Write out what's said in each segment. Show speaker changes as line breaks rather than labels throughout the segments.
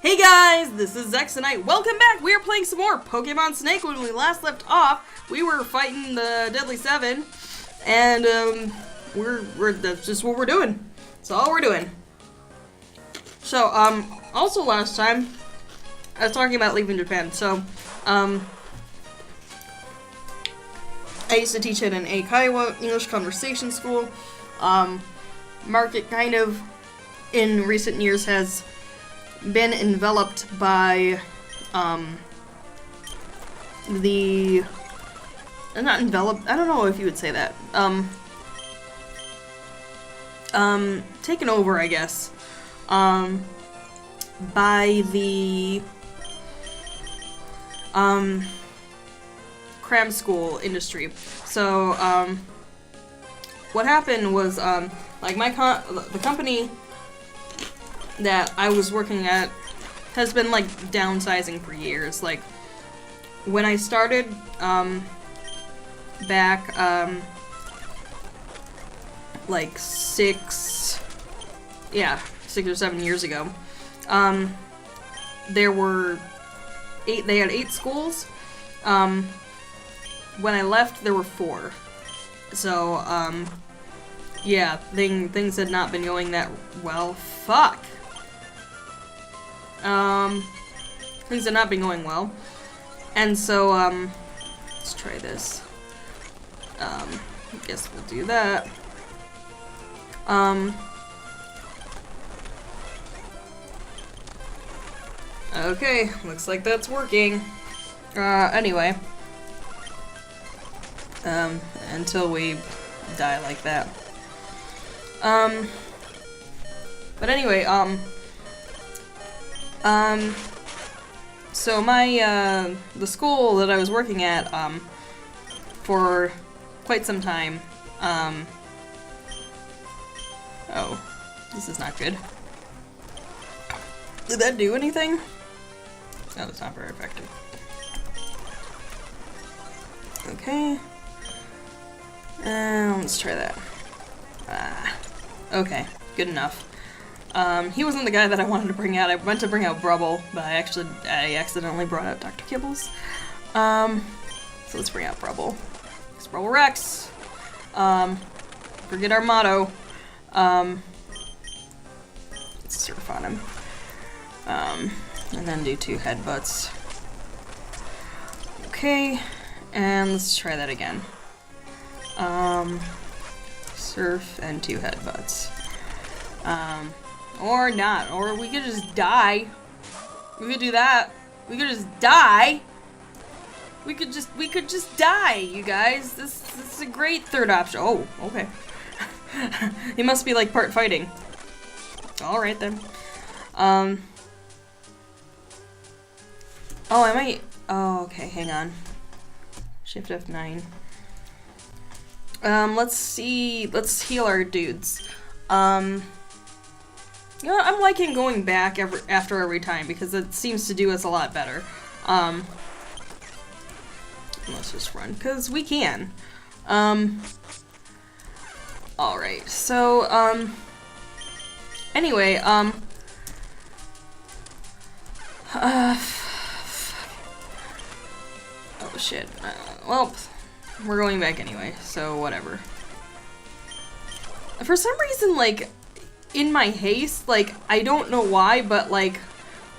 Hey guys, this is Zexonite. Welcome back. We are playing some more Pokemon Snakewood. When we last left off, we were fighting the Deadly Seven, and that's just what we're doing. That's all we're doing. So also last time I was talking about leaving Japan. So I used to teach at an Eikaiwa English conversation school. Market kind of in recent years has been enveloped by not enveloped, I don't know if you would say that, taken over, I guess, by the cram school industry. So what happened was like the company that I was working at has been like downsizing for years. Like when I started back like 6 or 7 years ago, there were they had 8 schools. When I left there were 4. So yeah, things had not been going that well. Things have not been going well. And so, let's try this. I guess we'll do that. Okay, looks like that's working. Anyway. Until we die like that. But anyway, so my, the school that I was working at, for quite some time, oh, this is not good. Did that do anything? No, it's not very effective. Okay. Let's try that. Okay, good enough. He wasn't the guy that I wanted to bring out. I meant to bring out Brubble, but I accidentally brought out Dr. Kibbles. So let's bring out Brubble. It's Brubble Rex. Forget our motto. Let's surf on him. And then do 2 headbutts. Okay, and let's try that again. Surf and 2 headbutts. Or not, or we could just die. We could do that. We could just die. We could just die, you guys. This is a great third option. Oh, okay. He must be like part fighting. All right then. Oh, I might. Oh, okay. Hang on. Shift F9. Let's see. Let's heal our dudes. You know, I'm liking going back after every time because it seems to do us a lot better. Let's just run, because we can. Alright, so, anyway, oh shit. Well, we're going back anyway, so whatever. For some reason, like, in my haste, like, I don't know why, but, like,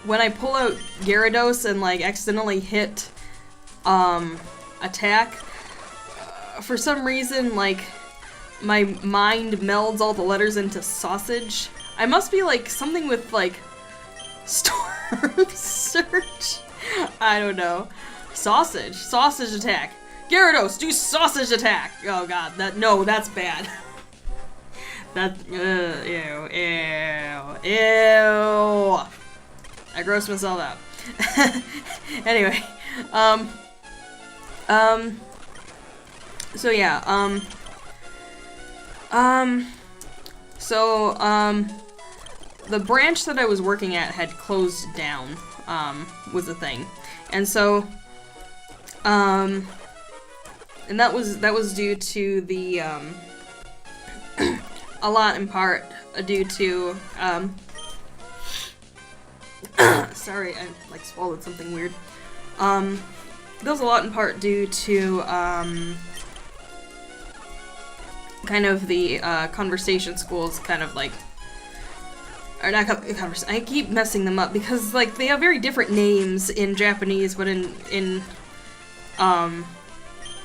when I pull out Gyarados and, like, accidentally hit, attack, for some reason, like, my mind melds all the letters into sausage. I must be, like, something with, like, Storm Surge? I don't know. Sausage attack. Gyarados, do sausage attack! Oh god, that's bad. That, ew. I grossed myself out. Anyway, so yeah, the branch that I was working at had closed down, was the thing. And so, and that was due to the, a lot in part due to, Sorry, I like swallowed something weird. That was a lot in part due to kind of the conversation schools, kind of like, or not conversation. I keep messing them up because like they have very different names in Japanese, but in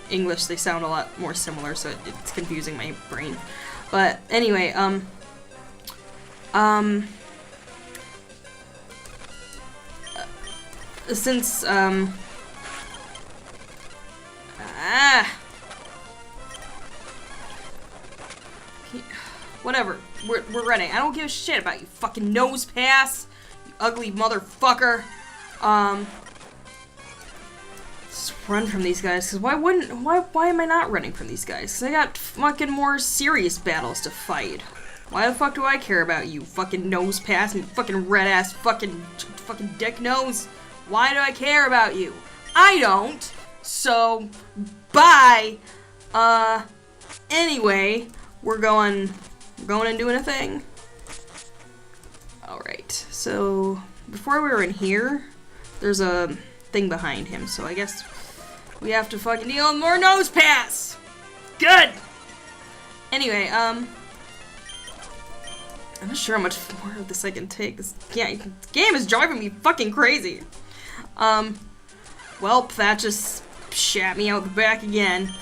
English they sound a lot more similar, so it's confusing my brain. But anyway, since whatever, we're running. I don't give a shit about you fucking nose pass, you ugly motherfucker. Just run from these guys, because why am I not running from these guys? Because I got fucking more serious battles to fight. Why the fuck do I care about you fucking nose pass and fucking red ass fucking dick nose? Why do I care about you? I don't. So, bye. Anyway, we're going and doing a thing. Alright, so before we were in here, there's a thing behind him, so I guess we have to fucking deal with more nose pass! Good! Anyway, I'm not sure how much more of this I can take. This game is driving me fucking crazy. Welp, that just shat me out the back again.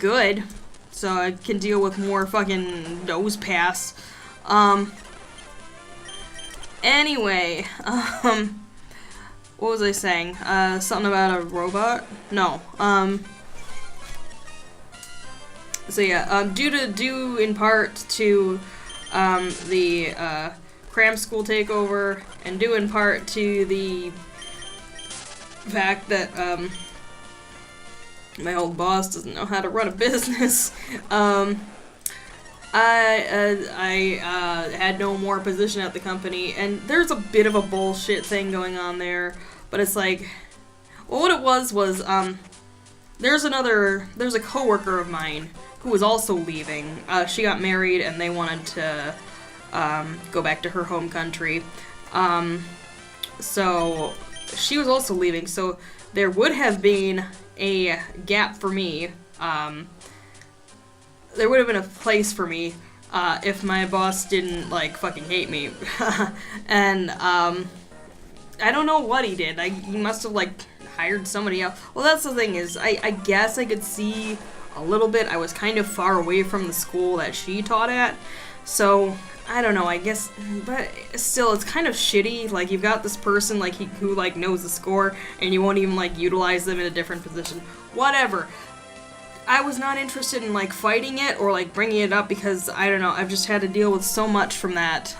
Good. So I can deal with more fucking nose pass. Anyway, what was I saying? Something about a robot? No, so yeah, due in part to, the, cram school takeover, and due in part to the fact that, my old boss doesn't know how to run a business. I had no more position at the company, and there's a bit of a bullshit thing going on there, but it's like, well, what it was, there's a coworker of mine who was also leaving. She got married, and they wanted to, go back to her home country. So, she was also leaving, so there would have been a gap for me. There would have been a place for me if my boss didn't like fucking hate me. And I don't know what he did. He must have like hired somebody else. Well, that's the thing is, I guess I could see a little bit. I was kind of far away from the school that she taught at, so I don't know, I guess, but still, it's kind of shitty. Like, you've got this person, like, who, like, knows the score, and you won't even, like, utilize them in a different position. Whatever. I was not interested in, like, fighting it or, like, bringing it up because, I don't know, I've just had to deal with so much from that,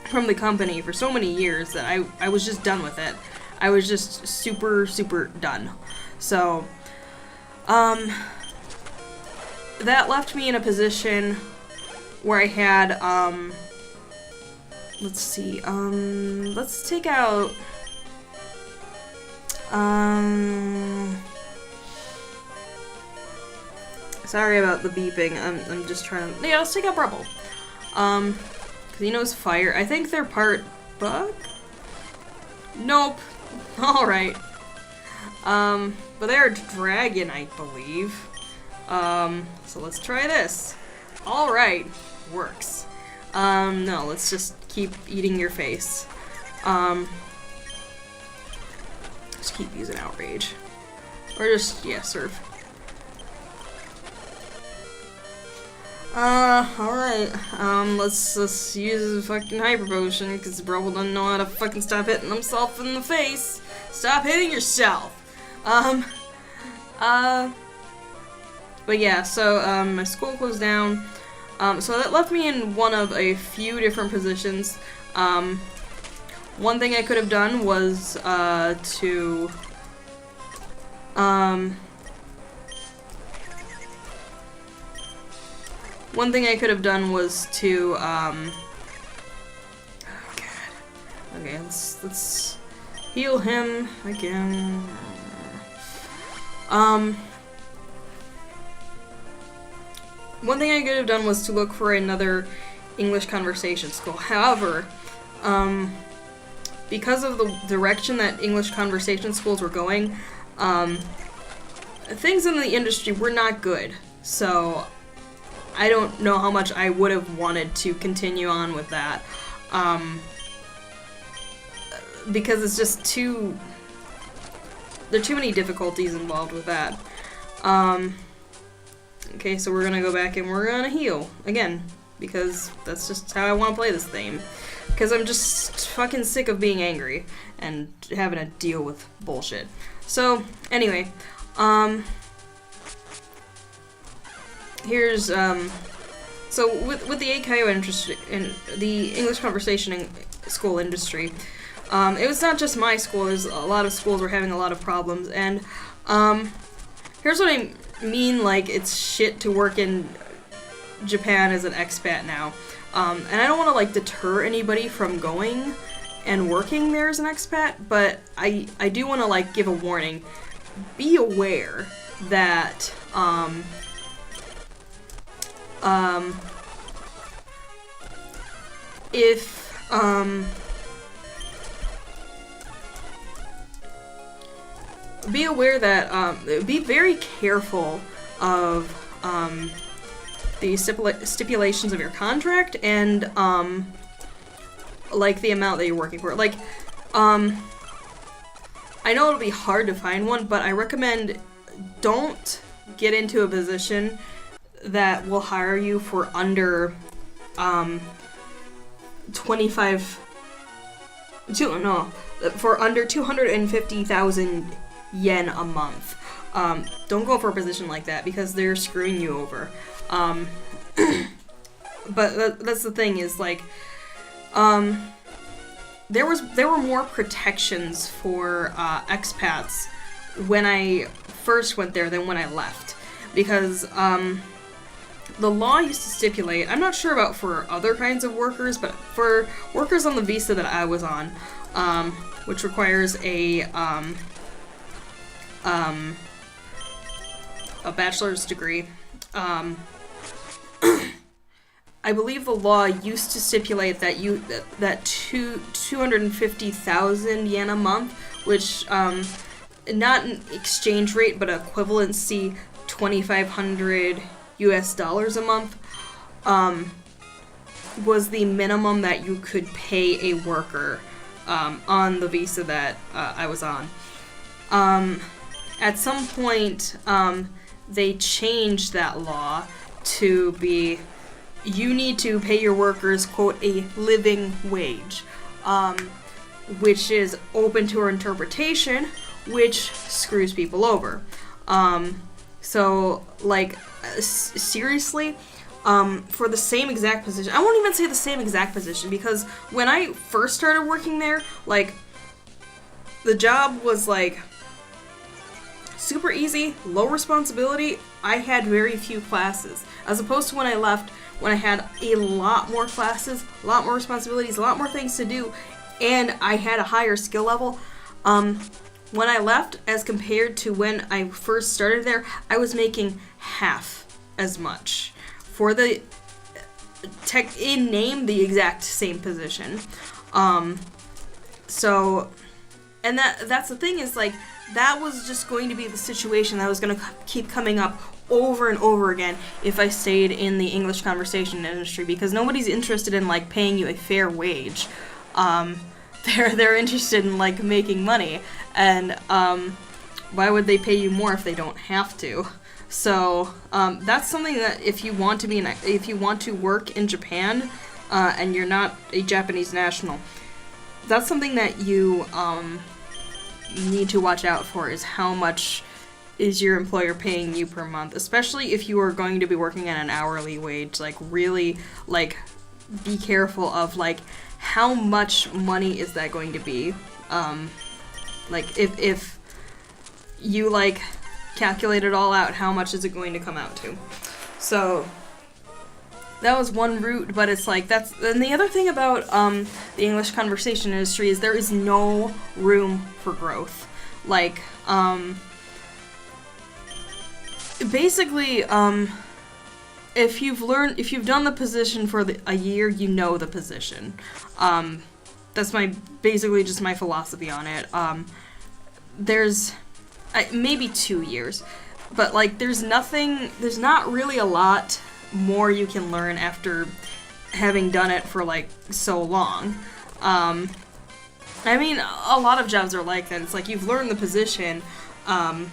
from the company for so many years that I was just done with it. I was just super, super done. So, that left me in a position where I had, let's see, let's take out, sorry about the beeping, I'm just trying to, yeah, let's take out Rebel, cause he knows fire. I think they're part bug? Nope. Alright. But they're dragon, I believe. So let's try this. Alright. Works. No, let's just keep eating your face. Just keep using outrage. Or just, yeah, serve. Alright. Let's use a fucking hyper potion, because bro doesn't know how to fucking stop hitting himself in the face. Stop hitting yourself! But yeah, so, my school closed down. So that left me in one of a few different positions. One thing I could have done was, one thing I could have done was to, oh god. Okay, let's heal him again. One thing I could have done was to look for another English conversation school. However, because of the direction that English conversation schools were going, things in the industry were not good. So I don't know how much I would have wanted to continue on with that. Because it's just there are too many difficulties involved with that. Okay, so we're gonna go back and we're gonna heal again, because that's just how I want to play this game. Because I'm just fucking sick of being angry and having to deal with bullshit. So, anyway, here's, so with the AKO industry, in the English conversation school industry, it was not just my school. There's a lot of schools were having a lot of problems, and here's what I mean. Like, it's shit to work in Japan as an expat now, and I don't want to like deter anybody from going and working there as an expat, but I do want to like give a warning. Be aware that be aware that be very careful of the stipulations of your contract and like the amount that you're working for. Like, I know it'll be hard to find one, but I recommend don't get into a position that will hire you for under 250,000 yen a month. Don't go for a position like that because they're screwing you over. But that's the thing is like, there were more protections for expats when I first went there than when I left, because the law used to stipulate, I'm not sure about for other kinds of workers, but for workers on the visa that I was on, which requires a bachelor's degree, I believe the law used to stipulate that 250,000 yen a month, which not an exchange rate but equivalency $2,500 US a month, was the minimum that you could pay a worker on the visa that I was on. At some point, they changed that law to be, you need to pay your workers, quote, a living wage, which is open to our interpretation, which screws people over. So, like, seriously, for the same exact position, I won't even say the same exact position, because when I first started working there, like, the job was, like, super easy, low responsibility. I had very few classes, as opposed to when I left, when I had a lot more classes, a lot more responsibilities, a lot more things to do, and I had a higher skill level. When I left, as compared to when I first started there, I was making half as much for the in name the exact same position. So, and that's the thing is, like, that was just going to be the situation that was going to keep coming up over and over again if I stayed in the English conversation industry, because nobody's interested in, like, paying you a fair wage. They're interested in, like, making money, and why would they pay you more if they don't have to? So that's something that if you want to work in Japan and you're not a Japanese national, that's something that you need to watch out for, is how much is your employer paying you per month, especially if you are going to be working at an hourly wage. Like, really, like, be careful of, like, how much money is that going to be. Like, if you, like, calculate it all out, how much is it going to come out to? So that was one route, but it's like, that's, and the other thing about the English conversation industry is there is no room for growth. Like, basically, if you've done the position for a year, you know the position. That's basically just my philosophy on it. There's maybe 2 years, but like there's not really a lot more you can learn after having done it for like so long. I mean, a lot of jobs are like that. It's like you've learned the position, and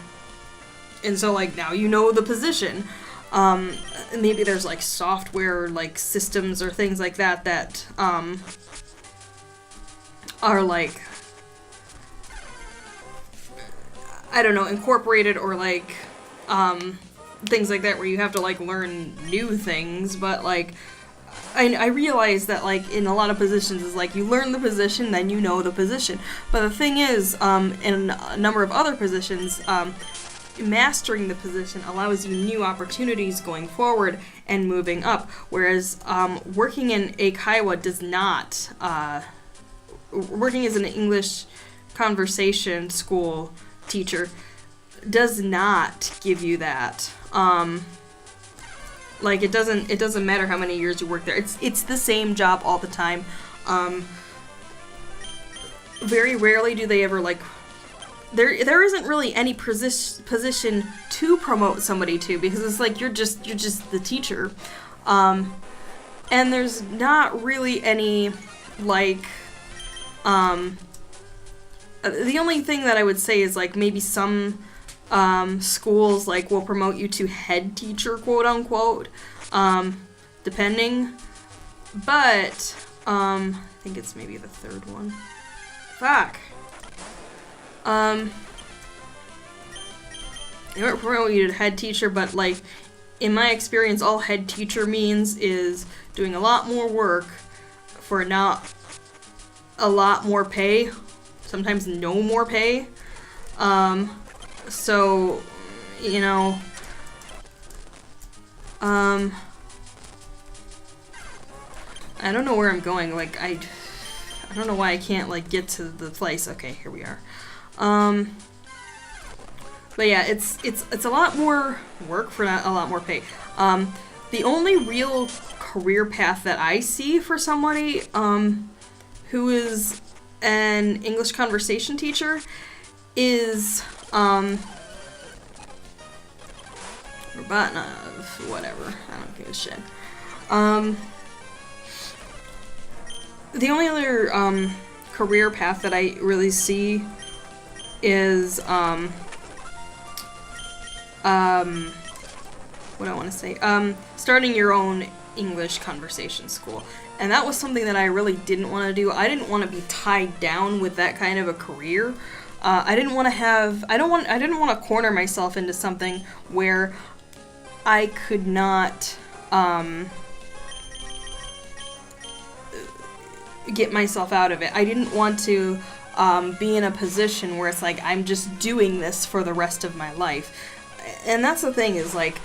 so like now you know the position. Maybe there's like software, like systems or things like that that are like, I don't know, incorporated, or like things like that where you have to like learn new things. But like I realize that like in a lot of positions is like you learn the position, then you know the position. But the thing is, in a number of other positions, mastering the position allows you new opportunities going forward and moving up. Whereas working in Eikaiwa does not. Working as an English conversation school teacher does not give you that. Like it doesn't matter how many years you work there. It's the same job all the time. Very rarely do they ever like. There isn't really any position to promote somebody to, because it's like you're just the teacher, and there's not really any like. The only thing that I would say is like maybe some schools like will promote you to head teacher, quote unquote, depending. But I think it's maybe the third one. Fuck. They won't promote you to head teacher, but like in my experience, all head teacher means is doing a lot more work for not a lot more pay, sometimes no more pay. So, you know, I don't know where I'm going. Like, I don't know why I can't, like, get to the place. Okay, here we are. But yeah, it's a lot more work for not a lot more pay. The only real career path that I see for somebody, who is an English conversation teacher is, Robatnov, whatever, I don't give a shit. The only other, career path that I really see is, what do I want to say? Starting your own English conversation school. And that was something that I really didn't want to do. I didn't want to be tied down with that kind of a career. I didn't want to corner myself into something where I could not get myself out of it. I didn't want to be in a position where it's like I'm just doing this for the rest of my life. And that's the thing, is like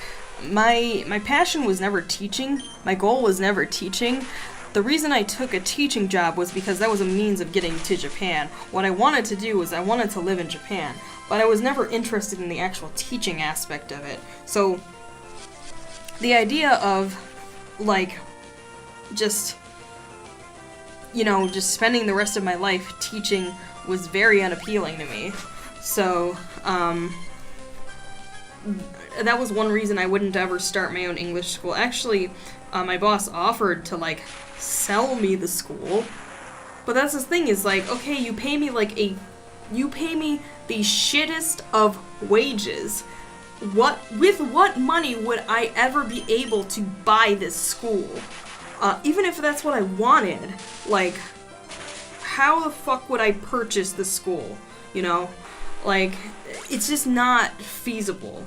my passion was never teaching. My goal was never teaching. The reason I took a teaching job was because that was a means of getting to Japan. What I wanted to do was I wanted to live in Japan, but I was never interested in the actual teaching aspect of it. So the idea of like just, you know, just spending the rest of my life teaching was very unappealing to me. So that was one reason I wouldn't ever start my own English school. Actually, my boss offered to like sell me the school, but that's the thing, is like, okay, you pay me the shittest of wages. With what money would I ever be able to buy this school? Even if that's what I wanted, like, how the fuck would I purchase the school? You know, like, it's just not feasible.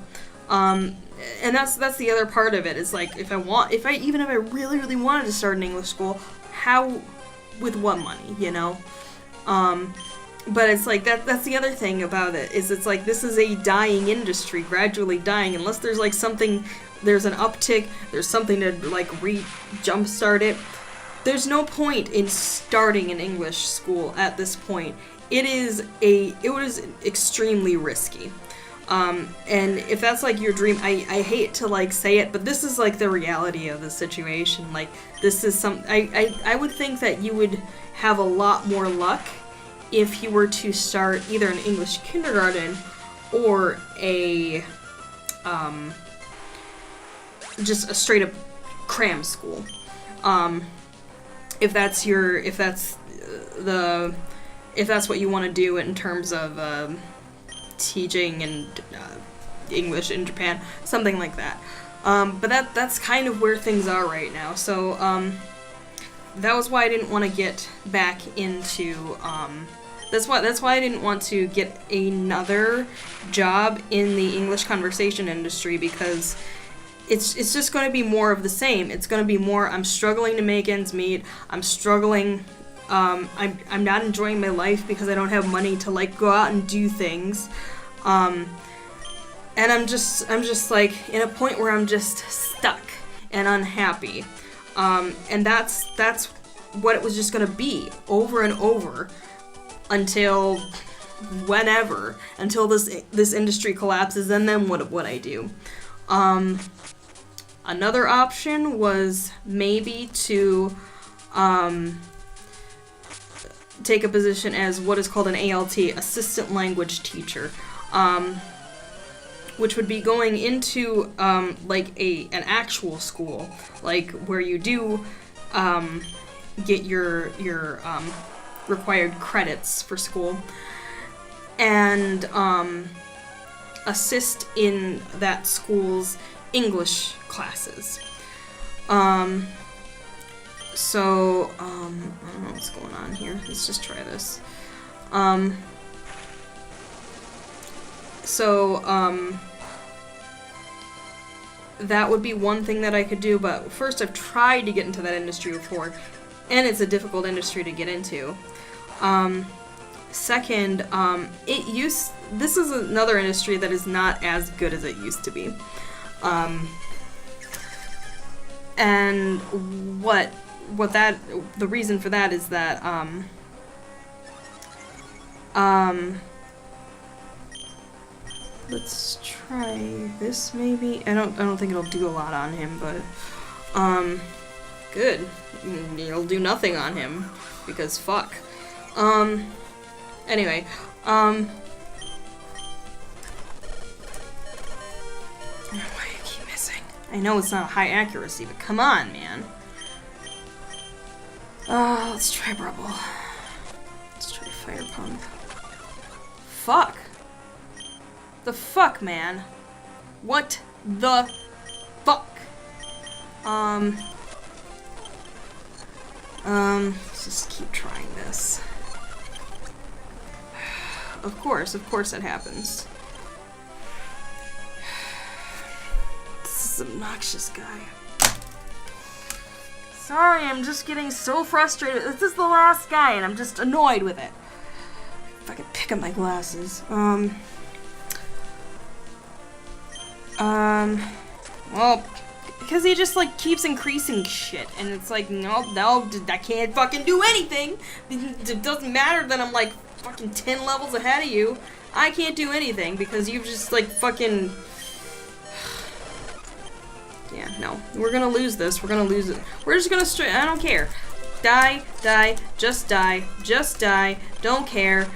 And that's the other part of it, is like, if I really, really wanted to start an English school, how, with what money, you know? But it's like, that's the other thing about it, is it's like, this is a dying industry, gradually dying, unless there's like something, there's an uptick, there's something to like jumpstart it. There's no point in starting an English school at this point. It was extremely risky. And if that's like your dream, I hate to like say it, but this is like the reality of the situation. Like this is I would think that you would have a lot more luck if you were to start either an English kindergarten or a just a straight up cram school. If that's what you want to do in terms of teaching and English in Japan, something like that. But that's kind of where things are right now. So that was why I didn't want to get back into. That's why I didn't want to get another job in the English conversation industry, because it's just going to be more of the same. It's going to be more, I'm struggling to make ends meet. I'm struggling. I'm not enjoying my life because I don't have money to like go out and do things. And I'm just like in a point where I'm just stuck and unhappy. And that's what it was just going to be over and over until whenever, until this industry collapses, and then what would I do? Another option was maybe to take a position as what is called an ALT, Assistant Language Teacher, which would be going into like an actual school, like where you do get your required credits for school, and assist in that school's English classes. So, I don't know what's going on here. Let's just try this. That would be one thing that I could do, but first I've tried to get into that industry before, and it's a difficult industry to get into. Second, this is another industry that is not as good as it used to be. And the reason for that is that, let's try this maybe. I don't think it'll do a lot on him, but, good. It'll do nothing on him, because fuck. Anyway, why do I keep missing? I know it's not high accuracy, but come on, man. Let's try Rubble. Let's try Fire Pump. Fuck. The fuck, man. What the fuck? Let's just keep trying this. Of course it happens. This is obnoxious guy. Sorry, I'm just getting so frustrated. This is the last guy, and I'm just annoyed with it. If I could pick up my glasses. Well, because he just, like, keeps increasing shit, and it's like, no, I can't fucking do anything. It doesn't matter that I'm, like, fucking 10 levels ahead of you. I can't do anything, because you've just, like, fucking... Yeah, no. We're gonna lose this. We're gonna lose it. We're just gonna I don't care. Die, just die, don't care,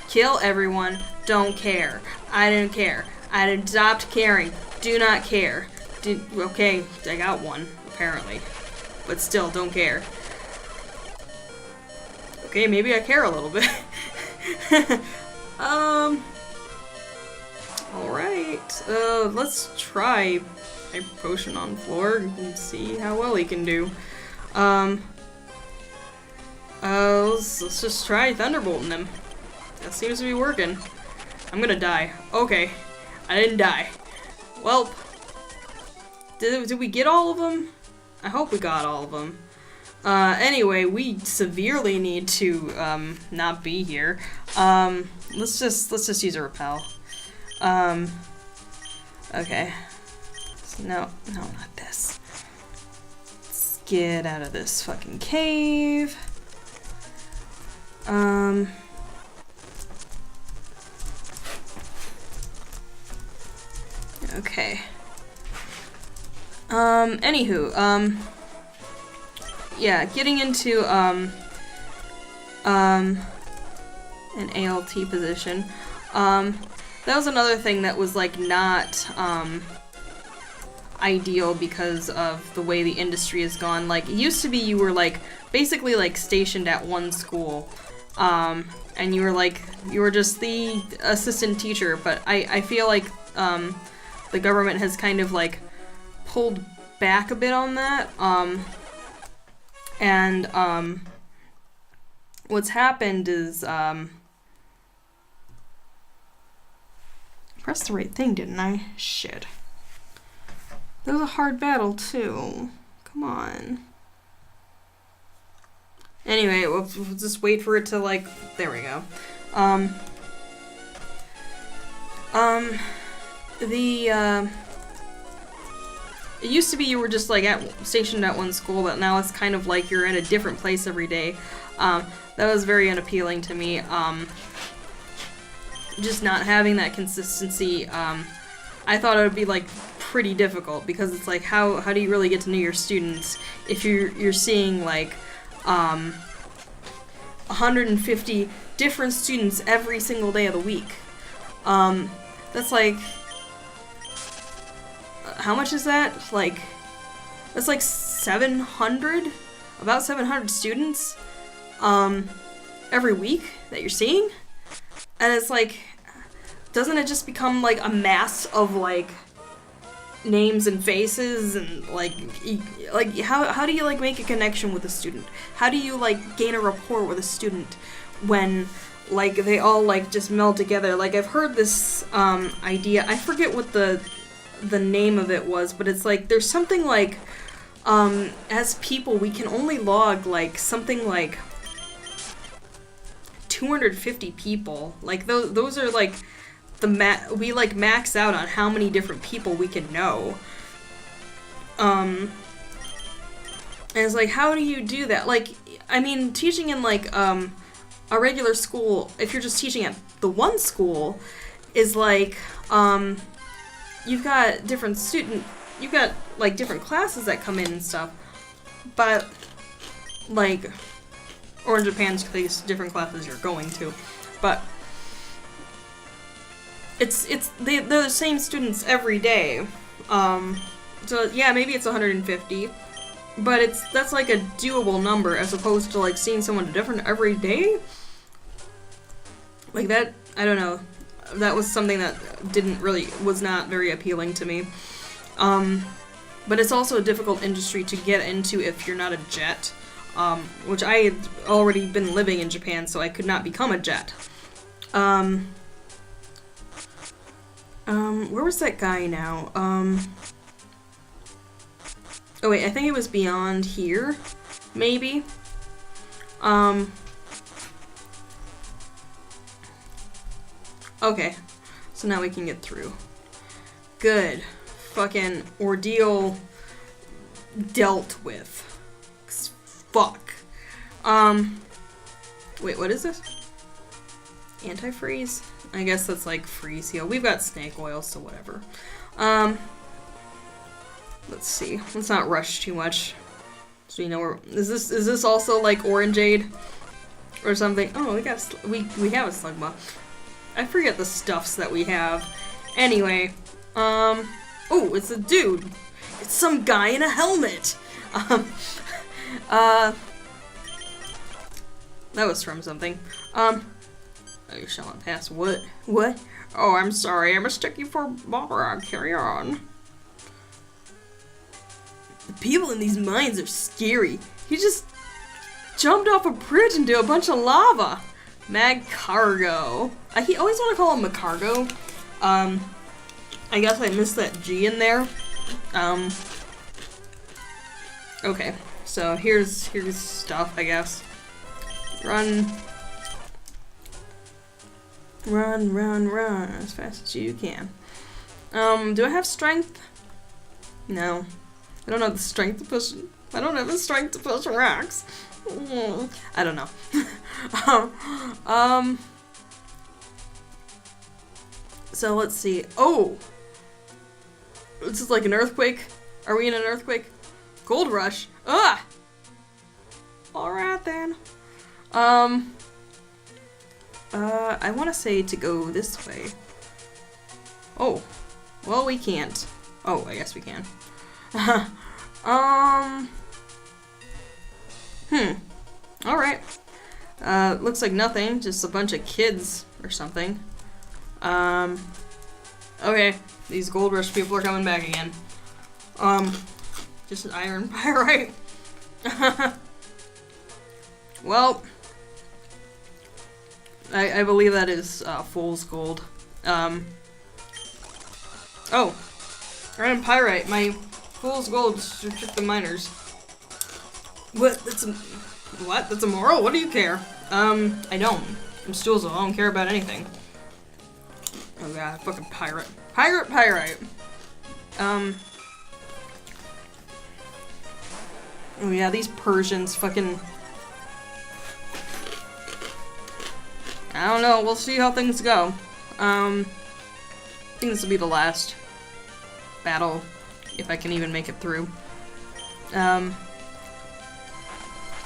kill everyone, don't care. I don't care. I stopped caring. Do not care. Okay, I got one, apparently. But still, don't care. Okay, maybe I care a little bit. Alright. Let's try a potion on floor and see how well he can do. Let's just try Thunderbolting him. That seems to be working. I'm gonna die. Okay. I didn't die. Well, did we get all of them? I hope we got all of them. Anyway, we severely need to, not be here. Let's just use a repel. Okay. No, not this. Let's get out of this fucking cave. Okay. Anywho, yeah, getting into, an ALT position. That was another thing that was, like, not, ideal because of the way the industry has gone. Like, it used to be you were, like, basically, like, stationed at one school, and you were just the assistant teacher, but I feel like, the government has kind of, like, pulled back a bit on that, what's happened is, pressed the right thing, didn't I? Shit. That was a hard battle, too. Come on. Anyway, we'll just wait for it to, like... There we go. It used to be you were just, like, stationed at one school, but now it's kind of like you're in a different place every day. That was very unappealing to me. Just not having that consistency, I thought it would be, like, pretty difficult, because it's like, how do you really get to know your students if you're seeing, like, 150 different students every single day of the week. That's like, how much is that? Like, that's like 700? About 700 students, every week that you're seeing? And it's like, doesn't it just become, like, a mass of, like, names and faces, and, like, how do you, like, make a connection with a student? How do you, like, gain a rapport with a student when, like, they all, like, just meld together? Like, I've heard this, idea, I forget what the name of it was, but it's like, there's something like, as people, we can only log, like, something like 250 people. Like, those are, like, we, like, max out on how many different people we can know. And it's like, how do you do that? Like, I mean, teaching in, like, a regular school, if you're just teaching at the one school, is like, you've got different you've got, like, different classes that come in and stuff, but, like, or in Japan's case, different classes you're going to, but they're the same students every day. So yeah, maybe it's 150, but that's like a doable number as opposed to, like, seeing someone different every day. Like, that, I don't know. That was something that was not very appealing to me. But it's also a difficult industry to get into if you're not a jet, which I had already been living in Japan, so I could not become a jet. Where was that guy now? Oh wait, I think it was beyond here, maybe? Okay, so now we can get through. Good. Fucking ordeal dealt with. Fuck. Wait, what is this? Antifreeze? I guess that's like freeze heal. We've got snake oil, so whatever. Let's see. Let's not rush too much. So you know where is this also like orangeade or something? Oh, we have a slugma. I forget the stuffs that we have. Anyway, oh, it's a dude. It's some guy in a helmet. That was from something. Oh, you shall not pass. What? What? Oh, I'm sorry. I mistook you for Balrog. Carry on. The people in these mines are scary. He just jumped off a bridge into a bunch of lava. Mag Cargo. I always want to call him Macargo. I guess I missed that G in there. Okay. So here's stuff, I guess. Run, as fast as you can. Do I have strength? No. I don't have the strength to push. I don't have the strength to push rocks. I don't know. So let's see. Oh! This is like an earthquake. Are we in an earthquake? Gold rush. Ugh! Alright then. I want to say to go this way. Oh. Well, we can't. Oh, I guess we can. Alright. Looks like nothing. Just a bunch of kids or something. Okay. These gold rush people are coming back again. Just an iron pyrite. Well, I believe that is fool's gold. Oh, iron pyrite. My fool's gold should trick the miners. What? What? That's immoral? What do you care? I don't. I'm Stoolsville. I don't care about anything. Oh god, fucking pirate. Pyrite. Oh yeah, these Persians fucking... I don't know, we'll see how things go. I think this will be the last battle, if I can even make it through.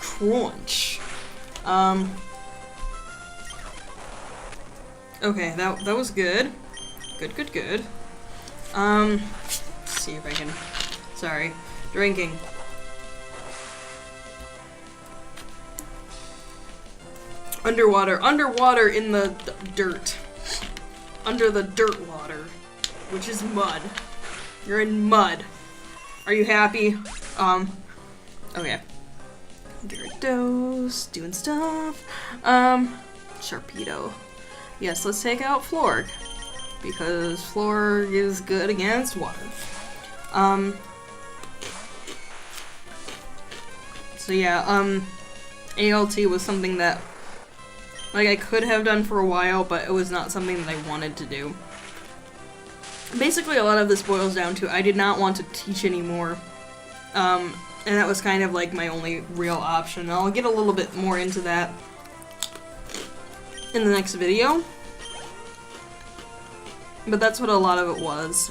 Crunch. Okay, that was good. Good. Let's see if I can... Sorry. Drinking. Underwater in the dirt. Under the dirt water, which is mud. You're in mud. Are you happy? Okay. Gyarados, doing stuff. Sharpedo. Yes, let's take out Florg. Because Florg is good against water. So yeah, ALT was something that like I could have done for a while, but it was not something that I wanted to do. Basically, a lot of this boils down to I did not want to teach anymore. And that was kind of like my only real option. I'll get a little bit more into that in the next video. But that's what a lot of it was.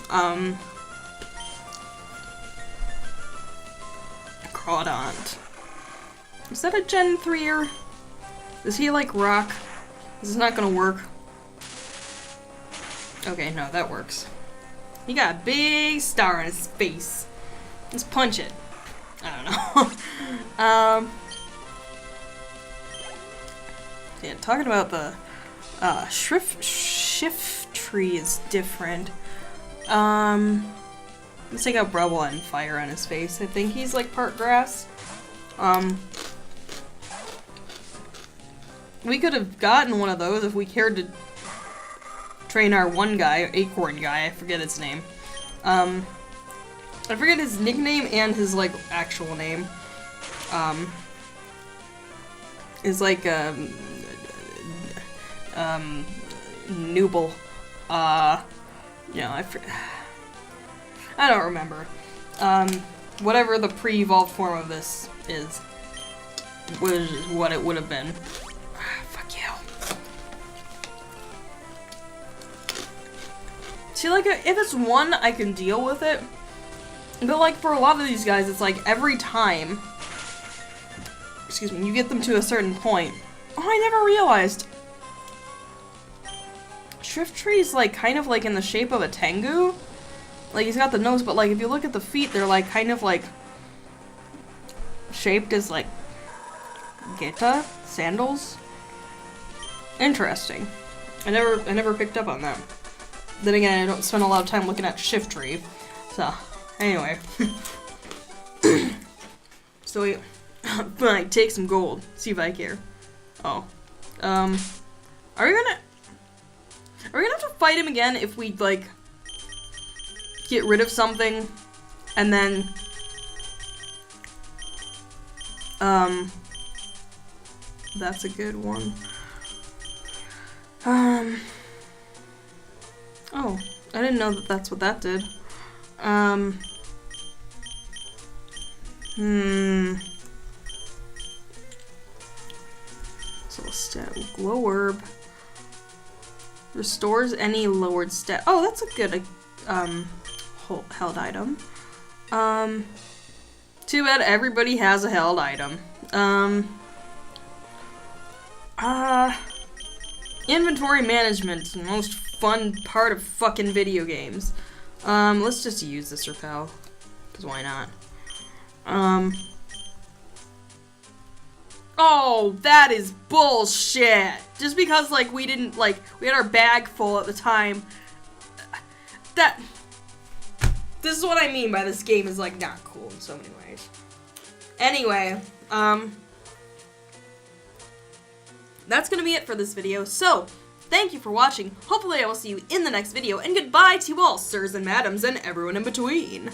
Crawdont. Is that a Gen 3-er? Is he like rock? This is not gonna work. Okay, no, that works. He got a big star on his face. Let's punch it. I don't know. Yeah, talking about the shift tree is different. Let's take out Brubble and fire on his face. I think he's like part grass. We could have gotten one of those if we cared to train our one guy, Acorn guy, I forget his name. I forget his nickname and his, like, actual name. Is like, Nooble. You know, I don't remember. Whatever the pre-evolved form of this is, was what it would have been. See, like, if it's one, I can deal with it. But, like, for a lot of these guys, it's like every time, excuse me, you get them to a certain point. Oh, I never realized. Shriftree's, like, kind of, like, in the shape of a Tengu. Like, he's got the nose, but, like, if you look at the feet, they're, like, kind of, like, shaped as, like, Geta sandals. Interesting. I never picked up on that. Then again, I don't spend a lot of time looking at Shiftry. So, anyway. So we might take some gold. See if I care. Oh. Are we gonna have to fight him again if we, like, get rid of something and then that's a good one. Oh, I didn't know that that's what that did. So stat glow herb restores any lowered stat. Oh, that's a good held item. Too bad everybody has a held item. Inventory management, most fun part of fucking video games. Let's just use this repel, because why not? Oh, that is bullshit! Just because, like, we didn't, like, we had our bag full at the time. This is what I mean by this game is, like, not cool in so many ways. Anyway, that's gonna be it for this video, so, thank you for watching. Hopefully I will see you in the next video, and goodbye to you all, sirs and madams, and everyone in between.